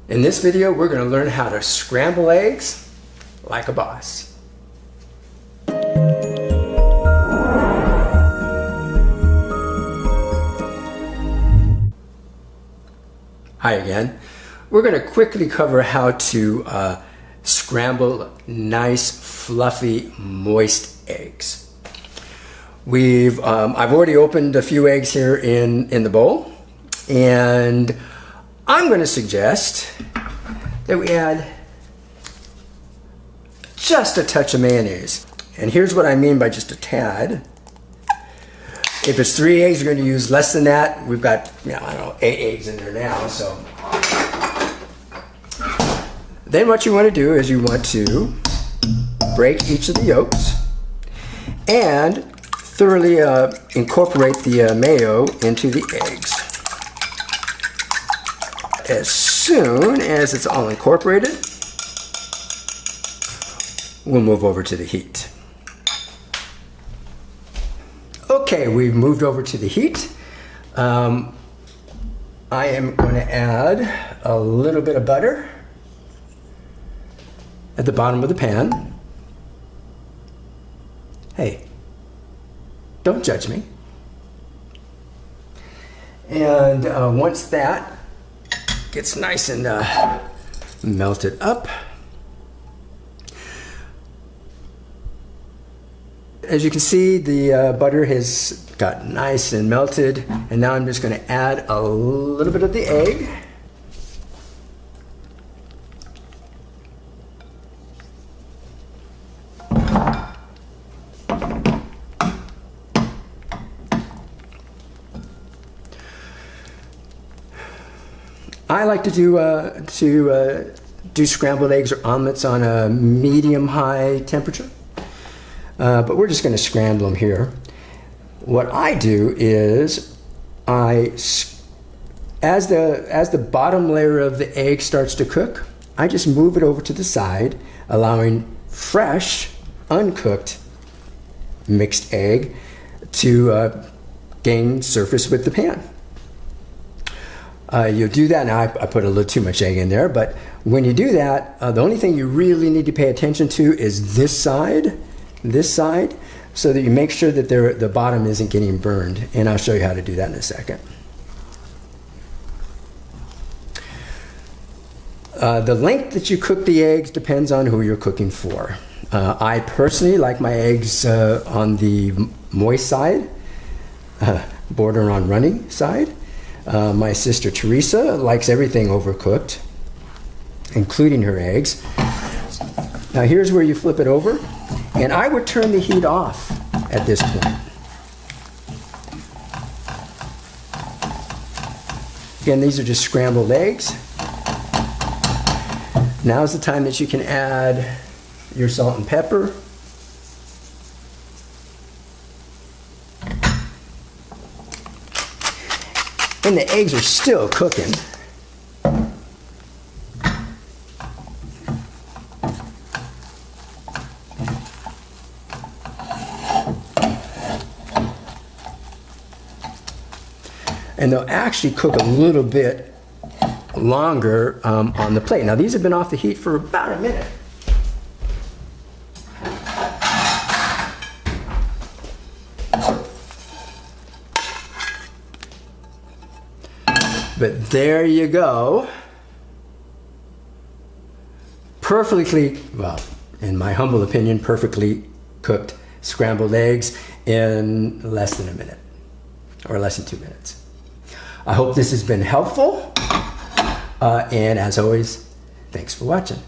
In this video, we're going to learn how to scramble eggs like a boss. Hi again. We're going to quickly cover how to scramble nice, fluffy, moist eggs. I've already opened a few eggs here in the bowl, and I'm going to suggest that we add just a touch of mayonnaise. And here's what I mean by just a tad. If it's 3 eggs, you're going to use less than that. We've got, I don't know, 8 eggs in there now. So then what you want to do is you want to break each of the yolks and thoroughly incorporate the mayo into the eggs. As soon as it's all incorporated, we'll move over to the heat. Okay, we've moved over to the heat. I am going to add a little bit of butter at the bottom of the pan. Hey, don't judge me. And once that gets nice and melted up, as you can see, the butter has got nice and melted, and now I'm just going to add a little bit of the egg. I like to do scrambled eggs or omelets on a medium-high temperature. But we're just going to scramble them here. What I do is, as the bottom layer of the egg starts to cook, I just move it over to the side, allowing fresh, uncooked mixed egg to gain surface with the pan. You'll do that. Now I put a little too much egg in there, but when you do that, the only thing you really need to pay attention to is this side, so that you make sure that the bottom isn't getting burned. And I'll show you how to do that in a second. The length that you cook the eggs depends on who you're cooking for. I personally like my eggs on the moist side, border on runny side. My sister Teresa likes everything overcooked, including her eggs. Now here's where you flip it over, and I would turn the heat off at this point. Again, these are just scrambled eggs. Now's the time that you can add your salt and pepper. And the eggs are still cooking. And they'll actually cook a little bit longer on the plate. Now these have been off the heat for about a minute. But there you go. Perfectly, well, in my humble opinion, perfectly cooked scrambled eggs in less than a minute, or less than 2 minutes. I hope this has been helpful. And as always, thanks for watching.